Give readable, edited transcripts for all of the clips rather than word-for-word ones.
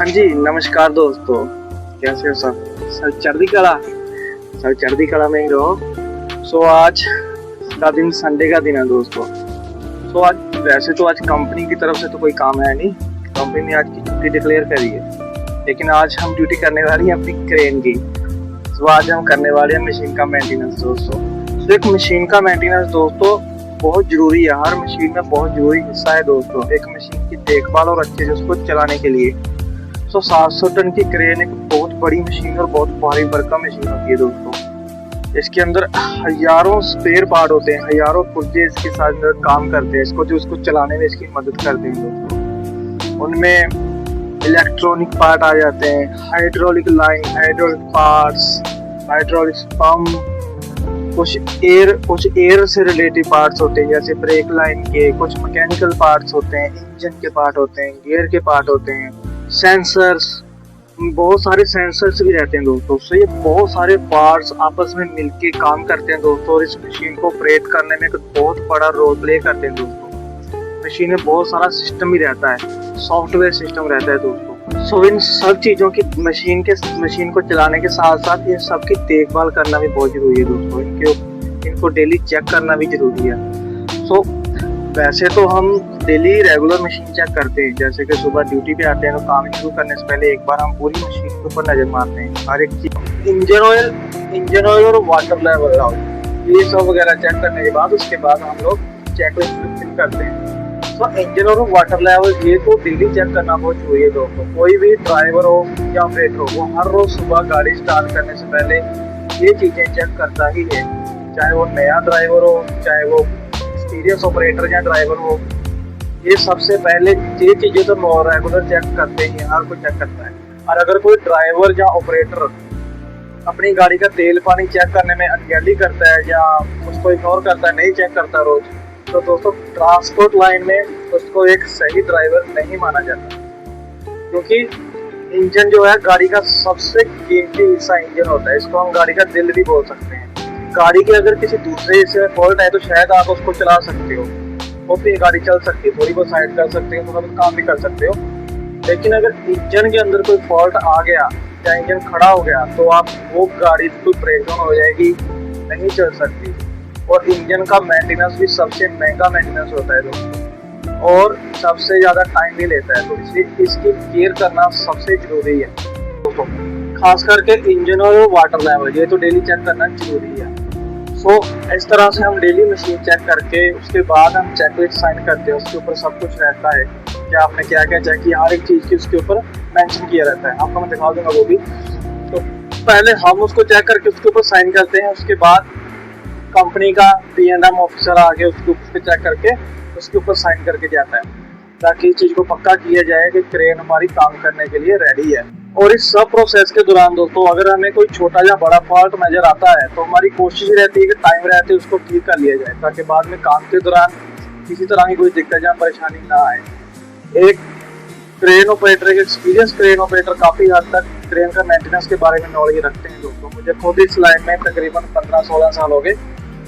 हाँ जी, नमस्कार दोस्तों। कैसे हो सब चढ़ती कला में ही रहो। आज का दिन संडे का दिन है दोस्तों। आज वैसे तो आज कंपनी की तरफ से तो कोई काम है नहीं, कंपनी ने आज की छुट्टी डिक्लेयर करी है, लेकिन आज हम ड्यूटी करने वाली है अपनी क्रेन की। आज हम करने वाले हैं मशीन का मेंटेनेंस दोस्तों। एक मशीन का मेंटेनेंस दोस्तों बहुत जरूरी है, हर मशीन में बहुत जरूरी हिस्सा है दोस्तों, एक मशीन की देखभाल और अच्छे से उसको चलाने के लिए। 700 टन की क्रेन एक बहुत बड़ी मशीन और बहुत भारी भरकम मशीन होती है दोस्तों। इसके अंदर हजारों स्पेयर पार्ट होते हैं, हजारों पुर्जे इसके साथ काम करते हैं, इसको चलाने में इसकी मदद करते हैं दोस्तों। उनमें इलेक्ट्रॉनिक पार्ट आ जाते हैं, hydraulic line, hydraulic parts, hydraulic pump, कुछ एयर से रिलेटेड पार्ट्स होते हैं जैसे ब्रेक लाइन के, कुछ मैकेनिकल पार्ट्स होते हैं, इंजन के पार्ट होते हैं, गियर के पार्ट होते हैं, सेंसर्स, बहुत सारे सेंसर्स भी रहते हैं दोस्तों। ये बहुत सारे पार्ट्स आपस में मिलके काम करते हैं दोस्तों, और इस मशीन को ऑपरेट करने में एक बहुत बड़ा रोल प्ले करते हैं दोस्तों। मशीन में बहुत सारा सिस्टम भी रहता है, सॉफ्टवेयर सिस्टम रहता है दोस्तों। इन सब चीज़ों की मशीन को चलाने के साथ साथ ये सबकी देखभाल करना भी बहुत जरूरी है दोस्तों। इनको डेली चेक करना भी जरूरी है। वैसे तो हम डेली रेगुलर मशीन चेक करते हैं, जैसे कि सुबह ड्यूटी पे आते हैं तो काम शुरू करने से पहले एक बार हम पूरी मशीन के ऊपर नजर मारते हैं, हर एक चीज, इंजन ऑयल और वाटर लेवल ये सब वगैरह चेक करने के बाद उसके बाद हम लोग चेकलिस्ट फिल करते हैं। इंजन और वाटर लेवल ये तो डेली चेक करना बहुत जरूरी है दोस्तों। कोई भी ड्राइवर हो या ऑपरेटर हो, वो हर रोज सुबह गाड़ी स्टार्ट करने से पहले ये चीजें चेक करता ही है, चाहे वो नया ड्राइवर हो, चाहे वो एक्सपीरियंस ऑपरेटर या ड्राइवर हो। ये सबसे पहले ये चीजें तो रेगुलर चेक करते ही, हर कोई चेक करता है। और अगर कोई ड्राइवर या ऑपरेटर अपनी गाड़ी का तेल पानी चेक करने में अनगैली करता है या उसको इग्नोर करता है, नहीं चेक करता रोज, तो दोस्तों ट्रांसपोर्ट लाइन में उसको एक सही ड्राइवर नहीं माना जाता, क्योंकि इंजन जो है गाड़ी का सबसे कीमती हिस्सा इंजन होता है। इसको हम गाड़ी का दिल भी बोल सकते हैं। गाड़ी के अगर किसी दूसरे हिस्से में फॉल्ट है तो शायद आप उसको चला सकते हो, तो गाड़ी चल सकती है, थोड़ी बहुत साइड कर सकते हो, थोड़ा बहुत काम भी कर सकते हो। लेकिन अगर इंजन के अंदर कोई फॉल्ट आ गया या इंजन खड़ा हो गया तो आप वो गाड़ी बिल्कुल ब्रेकडाउन हो जाएगी, नहीं चल सकती। और इंजन का मेंटेनेंस भी सबसे महंगा मेंटेनेंस होता है दोस्तों, और सबसे ज़्यादा टाइम भी लेता है, तो इसलिए इसकी केयर करना सबसे जरूरी है दोस्तों। खास करके इंजन और वाटर लेवल ये तो डेली चेक करना जरूरी है। इस तरह से हम डेली मशीन चेक करके उसके बाद हम चेकलिस्ट साइन करते हैं, उसके ऊपर सब कुछ रहता है कि आपने क्या क्या चेक किया, हर एक चीज़ की उसके ऊपर मेंशन किया रहता है। आपको मैं दिखा दूंगा वो भी। तो पहले हम उसको चेक करके उसके ऊपर साइन करते हैं, उसके बाद कंपनी का P&M ऑफिसर आके उसके ऊपर चेक करके उसके ऊपर साइन करके जाता है, ताकि इस चीज़ को पक्का किया जाए कि क्रेन हमारी काम करने के लिए रेडी है। और इस सब प्रोसेस के दौरान दोस्तों अगर हमें कोई छोटा या बड़ा फॉल्ट नजर आता है तो हमारी कोशिश रहती है कि टाइम रहते उसको ठीक कर लिया जाए, ताकि बाद में काम के दौरान किसी तरह की कोई दिक्कत या परेशानी ना आए। एक क्रेन ऑपरेटर, एक एक्सपीरियंस क्रेन ऑपरेटर काफ़ी हद तक क्रेन का मेंटेनेंस के बारे में नॉलेज रखते हैं दोस्तों। मुझे खुद इस लाइन में तकरीबन 15-16 साल हो गए,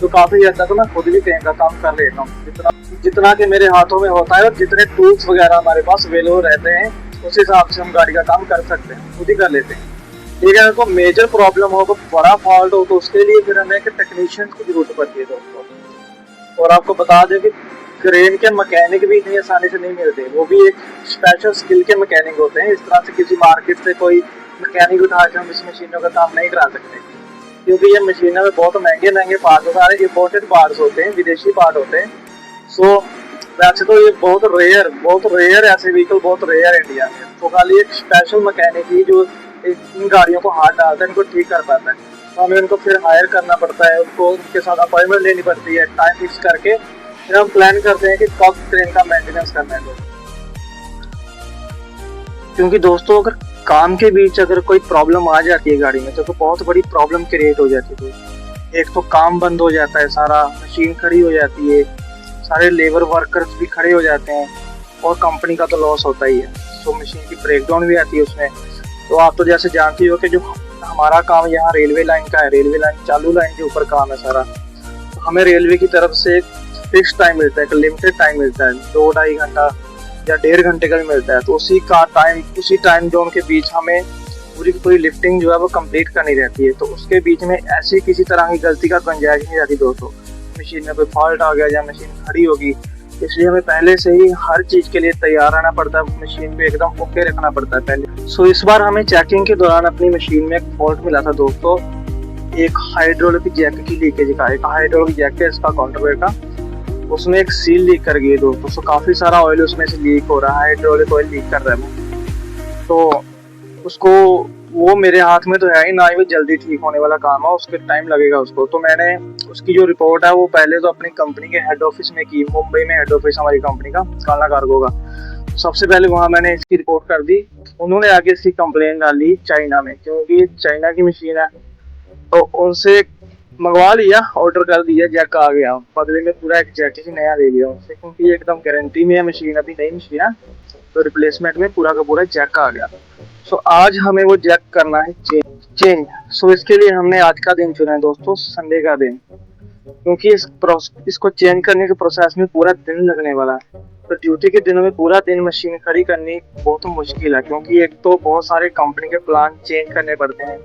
तो काफ़ी हद तक मैं खुद भी क्रेन का काम कर लेता हूँ, जितना कि मेरे हाथों में होता है और जितने टूल्स वगैरह हमारे पास अवेलेबल रहते हैं उस हिसाब से हम गाड़ी का काम कर सकते हैं, खुद ही कर लेते हैं। ठीक है, अगर कोई मेजर प्रॉब्लम हो, कोई बड़ा फॉल्ट हो, तो उसके लिए फिर हमें एक टेक्नीशियन की जरूरत पड़ती है दोस्तों। और आपको बता दें कि क्रेन के मैकेनिक भी इतनी आसानी से नहीं मिलते, वो भी एक स्पेशल स्किल के मैकेनिक होते हैं। इस तरह से किसी मार्केट से कोई मैकेनिक उठा के हम इस मशीनों का काम नहीं करा सकते, क्योंकि ये मशीनों में बहुत महंगे पार्ट होते हैं, इम्पोर्टेड पार्ट्स होते हैं, विदेशी पार्ट होते हैं। वैसे तो ये बहुत रेयर ऐसे व्हीकल बहुत रेयर इंडिया में, तो खाली एक स्पेशल मैकेनिक ही जो इन गाड़ियों को हाथ डालता है, इनको ठीक कर पाता है। तो हमें उनको फिर हायर करना पड़ता है, उनको उनके साथ अपॉइंटमेंट लेनी पड़ती है, टाइम फिक्स करके फिर हम प्लान करते हैं कि कब ट्रेन का मेंटेनेंस करना है। क्योंकि दोस्तों अगर काम के बीच अगर कोई प्रॉब्लम आ जाती है गाड़ी में तो बहुत बड़ी प्रॉब्लम क्रिएट हो जाती है। एक तो काम बंद हो जाता है, सारा मशीन खड़ी हो जाती है, सारे लेबर वर्कर्स भी खड़े हो जाते हैं, और कंपनी का तो लॉस होता ही है। मशीन की ब्रेकडाउन भी आती है उसमें। तो आप तो जैसे जानती हो कि जो हमारा काम यहाँ रेलवे लाइन का है, रेलवे लाइन चालू लाइन के ऊपर काम है सारा, तो हमें रेलवे की तरफ से फिक्स टाइम मिलता है, एक लिमिटेड टाइम मिलता है, 2-2.5 घंटा या 1.5 घंटे का भी मिलता है, तो उसी टाइम जोन के बीच हमें पूरी की पूरी लिफ्टिंग जो है वो कंप्लीट करनी रहती है। तो उसके बीच में ऐसी किसी तरह की गलती का गुंजाइश नहीं रहती दोस्तों। मशीन में कोई फॉल्ट आ गया या मशीन खड़ी होगी, इसलिए हमें पहले से ही हर चीज़ के लिए तैयार रहना पड़ता है, मशीन पे एकदम ओके रखना पड़ता है पहले। सो इस बार हमें चेकिंग के दौरान अपनी मशीन में एक फॉल्ट मिला था दोस्तों, एक हाइड्रोलिक जैक की लीकेज का। एक हाइड्रोलिक जैक है इसका काउंटरवेयर का, उसमें एक सील लीक कर गई है दोस्तों। सो काफ़ी सारा ऑयल उसमें से लीक हो रहा है, हाइड्रोलिक ऑयल लीक कर रहा है। तो उसको, वो मेरे हाथ में तो है ही ना, ही वो जल्दी ठीक होने वाला काम है, उसके टाइम लगेगा उसको। तो मैंने उसकी जो रिपोर्ट है वो पहले तो अपनी कंपनी के हेड ऑफिस में की, मुंबई में हेड ऑफिस हमारी कंपनी का काला कार्गो का। तो सबसे पहले वहाँ मैंने इसकी रिपोर्ट कर दी। उन्होंने आगे इसकी कंप्लेन डाली चाइना में, क्योंकि चाइना की मशीन है, तो उनसे मंगवा लिया, ऑर्डर कर दिया, जैक आ गया बदले में, पूरा एक जैक ही नया ले लिया उनसे, क्योंकि ये एकदम गारंटी में है मशीन, अभी नई मशीन है, तो रिप्लेसमेंट में पूरा का पूरा जैक आ गया। सो आज हमें वो जैक करना है चेंज। सो इसके लिए हमने आज का दिन चुना है दोस्तों, संडे का दिन, क्योंकि इसको चेंज करने के प्रोसेस में पूरा दिन लगने वाला है। तो ड्यूटी के दिनों में पूरा दिन मशीन खड़ी करनी बहुत मुश्किल है, क्योंकि एक तो बहुत सारे कंपनी के प्लान चेंज करने पड़ते हैं,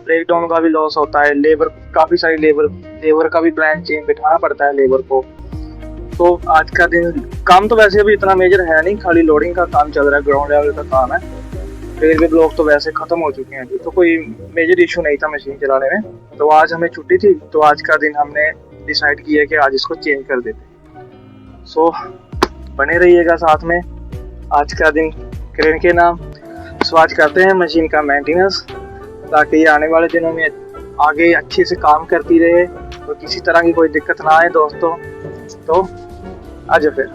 ब्रेक डाउन का भी लॉस होता है, लेबर काफी सारी लेबर का भी प्लान चेंज बिठाना पड़ता है लेबर को। तो आज का दिन काम तो वैसे अभी इतना मेजर है नहीं, खाली लोडिंग का काम चल रहा है, ग्राउंड लेवल का काम है। रेलवे ब्लॉक तो वैसे खत्म हो चुके हैं अभी, तो कोई मेजर इशू नहीं था मशीन चलाने में। तो आज हमें छुट्टी थी, तो आज का दिन हमने डिसाइड किया कि आज इसको चेंज कर देते। सो बने रहिएगा साथ में आज का दिन क्रेन के नाम। सो आज करते हैं मशीन का मेंटेनेंस, ताकि ये आने वाले दिनों में आगे अच्छे से काम करती रहे और किसी तरह की कोई दिक्कत ना आए दोस्तों। तो आज फिर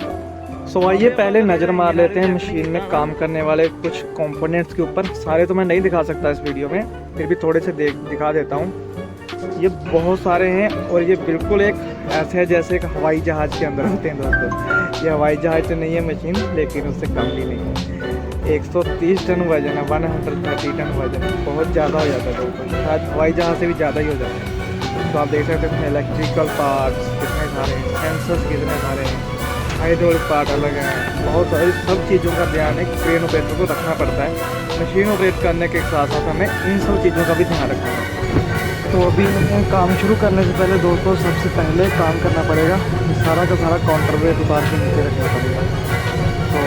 सो आइए पहले नज़र मार लेते हैं मशीन में काम करने वाले कुछ कंपोनेंट्स के ऊपर। सारे तो मैं नहीं दिखा सकता इस वीडियो में, फिर भी थोड़े से दिखा देता हूँ। ये बहुत सारे हैं और ये बिल्कुल एक ऐसे है जैसे एक हवाई जहाज़ के अंदर होते हैं दोस्तों। ये हवाई जहाज़ तो नहीं है मशीन, लेकिन उससे कम भी नहीं है। 130 टन वजन है, 130 टन वजन, बहुत ज़्यादा हो जाता है दोस्तों, शायद हवाई जहाज़ से भी ज़्यादा ही हो जाता है। तो आप देख सकते हैं इलेक्ट्रिकल पार्ट्स कितने सारे हैं, सेंसर्स कितने सारे हैं, हाइड्रोलिक पार्ट अलग हैं, बहुत सारी सब चीज़ों का ध्यान एक क्रेन ऑपरेटर को रखना पड़ता है। मशीन ऑपरेट करने के साथ साथ हमें इन सब चीज़ों का भी ध्यान रखना है। तो अभी हमें काम शुरू करने से पहले दोस्तों सबसे पहले काम करना पड़ेगा, सारा का सारा काउंटरवेट उतार के नीचे रखना पड़ेगा। तो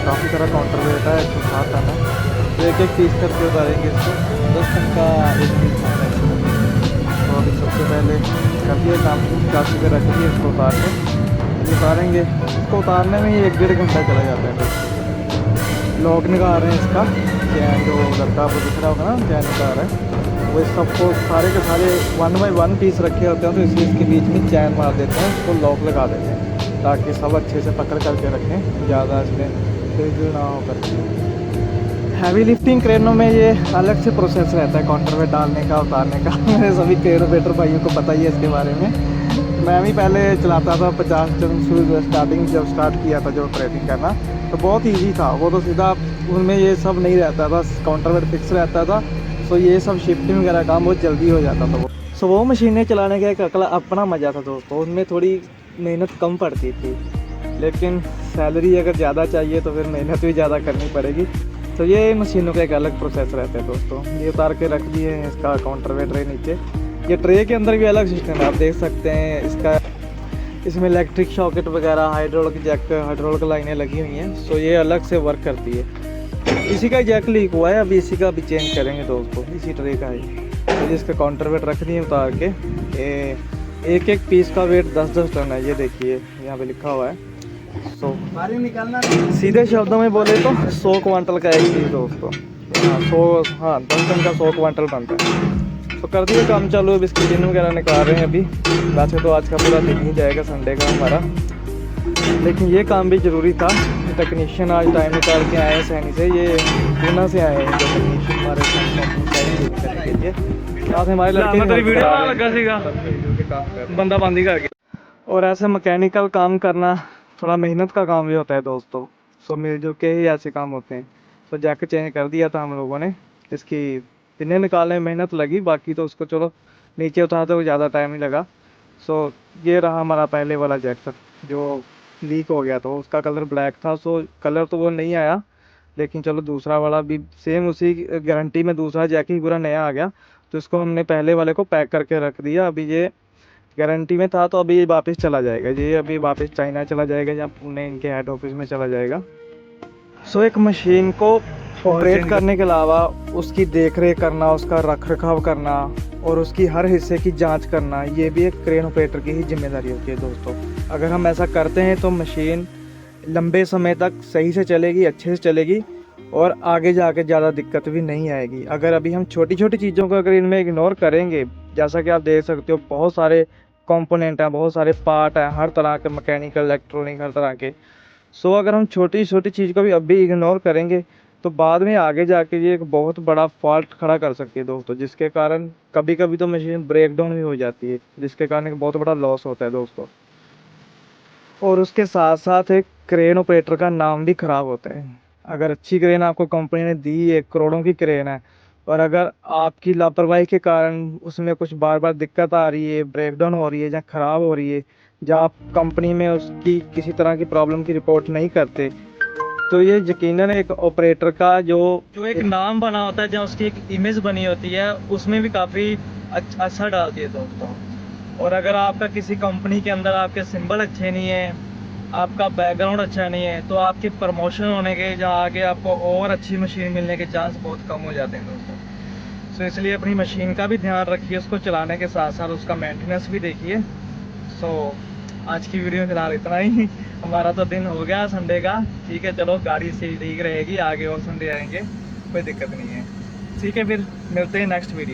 काफ़ी सारा काउंटरवेट है, इसको साथ आना, तो एक एक पीस करके उतारेंगे इसको, 10 टन का एक पीस आता है। तो अभी सबसे पहले कर दिए काम शुरू, काफ़ी पे रख दिए, इसको उतार के उतारेंगे। इसको उतारने में ही 1-1.5 घंटा चला जाता है। लॉक निकाल रहे हैं इसका, चैन जो उधर का वो दिख रहा होगा ना, चैन निकाल रहे हैं, वो सबको सारे के सारे 1 बाई 1 पीस रखे होते हैं, तो इसलिए इसके बीच में चैन मार देते हैं, उसको लॉक लगा देते हैं, ताकि सब अच्छे से पकड़ करके रखें, ज़्यादा इसमें फिर ना हो कर। हैवी लिफ्टिंग क्रेनों में ये अलग से प्रोसेस रहता है काउंटरवेट डालने का, उतारने का। मेरे सभी क्रेन ऑपरेटर भाइयों को पता ही है इसके बारे में। मैं भी पहले चलाता था 50 टन शुरू स्टार्टिंग, जब स्टार्ट किया था जो ऑपरेटिंग करना, तो बहुत ईजी था वो, तो सीधा उनमें ये सब नहीं रहता था, काउंटरवेट फिक्स रहता था, तो ये सब शिफ्टिंग वगैरह काम बहुत जल्दी हो जाता था वो। सो वो मशीनें चलाने का एक अकला अपना मज़ा था दोस्तों, उनमें थोड़ी मेहनत कम पड़ती थी, लेकिन सैलरी अगर ज़्यादा चाहिए तो फिर मेहनत भी ज़्यादा करनी पड़ेगी। तो ये मशीनों का एक अलग प्रोसेस रहता है दोस्तों। ये उतार के रख दिए हैं इसका काउंटरवेट ट्रे नीचे। ये ट्रे के अंदर भी अलग सिस्टम है, आप देख सकते हैं इसका, इसमें इलेक्ट्रिक शॉकेट वगैरह, हाइड्रोलिक जैक, हाइड्रोलिक लाइनें लगी हुई हैं, सो ये अलग से वर्क करती है। इसी का जैक लीक हुआ है, अभी इसी का भी चेंज करेंगे दोस्तों, इसी ट्रे का ही। तो इसका काउंटरवेट रख दिए उतार के। एक एक पीस का वेट 10-10 टन है, ये देखिए यहाँ पे लिखा हुआ है। सो सीधे शब्दों में बोले तो 100 क्वांटल का एक पीस दोस्तों। हाँ 10 टन का 100 क्वांटल बनता है। तो कर दिए काम चालू, अब इसकी पिन वगैरह निकाल रहे हैं अभी। वैसे तो आज का पूरा दिन ही जाएगा संडे का हमारा, लेकिन ये काम भी ज़रूरी था। टेक्नीशियन आज टाइम निकाल के आए हैं सैनी से, ये पूना से आए हैं जो टेक्नीशियन हमारे करने के लिए। साथ हमारे लड़के बंदा बंदी करके, और ऐसे मैकेनिकल काम करना थोड़ा मेहनत का काम भी होता है दोस्तों। सो मिलजुल के ही ऐसे काम होते हैं। तो जैकेट चेंज कर दिया था हम लोगों ने, इसकी पिनें निकालने में मेहनत लगी, बाकी तो उसको चलो नीचे उतारते हुए ज़्यादा टाइम नहीं लगा। सो ये रहा हमारा पहले वाला जैकेट जो लीक हो गया था, उसका कलर ब्लैक था, सो कलर तो वो नहीं आया, लेकिन चलो दूसरा वाला भी सेम उसी गारंटी में दूसरा जैक ही पूरा नया आ गया, तो इसको हमने पहले वाले को पैक करके रख दिया। अभी ये गारंटी में था तो अभी ये वापस चला जाएगा, ये अभी वापस चाइना चला जाएगा या पुणे इनके हेड ऑफिस में चला जाएगा। सो एक मशीन को ऑपरेट करने के अलावा उसकी देख रेख करना, उसका रख रखाव करना और उसकी हर हिस्से की जांच करना, ये भी एक क्रेन ऑपरेटर की ही जिम्मेदारी होती है दोस्तों। अगर हम ऐसा करते हैं तो मशीन लंबे समय तक सही से चलेगी, अच्छे से चलेगी और आगे जाके ज़्यादा दिक्कत भी नहीं आएगी। अगर अभी हम छोटी छोटी चीज़ों को अगर इनमें इग्नोर करेंगे, जैसा कि आप देख सकते हो बहुत सारे कंपोनेंट हैं, बहुत सारे पार्ट हैं, हर तरह के मैकेनिकल, इलेक्ट्रॉनिक, हर तरह के। सो अगर हम छोटी छोटी चीज़ को भी अभी इग्नोर करेंगे तो बाद में आगे जाके ये एक बहुत बड़ा फॉल्ट खड़ा कर सकती है दोस्तों, जिसके कारण कभी कभी तो मशीन ब्रेक डाउन भी हो जाती है, जिसके कारण एक बहुत बड़ा लॉस होता है दोस्तों। और उसके साथ साथ एक क्रेन ऑपरेटर का नाम भी खराब होता है। अगर अच्छी क्रेन आपको कंपनी ने दी है, करोड़ों की क्रेन है, और अगर आपकी लापरवाही के कारण उसमें कुछ बार बार दिक्कत आ रही है, ब्रेकडाउन हो रही है या ख़राब हो रही है, या आप कंपनी में उसकी किसी तरह की प्रॉब्लम की रिपोर्ट नहीं करते, तो ये यकीनन एक ऑपरेटर का जो एक नाम बना होता है, जहाँ उसकी एक इमेज बनी होती है, उसमें भी काफ़ी असर डालती है दोस्तों। और अगर आपका किसी कंपनी के अंदर आपके सिंबल अच्छे नहीं है, आपका बैकग्राउंड अच्छा नहीं है, तो आपके प्रमोशन होने के या आगे आपको और अच्छी मशीन मिलने के चांस बहुत कम हो जाते हैं दोस्तों। सो इसलिए अपनी मशीन का भी ध्यान रखिए, उसको चलाने के साथ साथ उसका मेंटेनेंस भी देखिए। सो आज की वीडियो में फिलहाल इतना ही। हमारा तो दिन हो गया संडे का, ठीक है, चलो गाड़ी से ठीक रहेगी, आगे और संडे आएंगे, कोई दिक्कत नहीं है। ठीक है, फिर मिलते हैं नेक्स्ट वीडियो।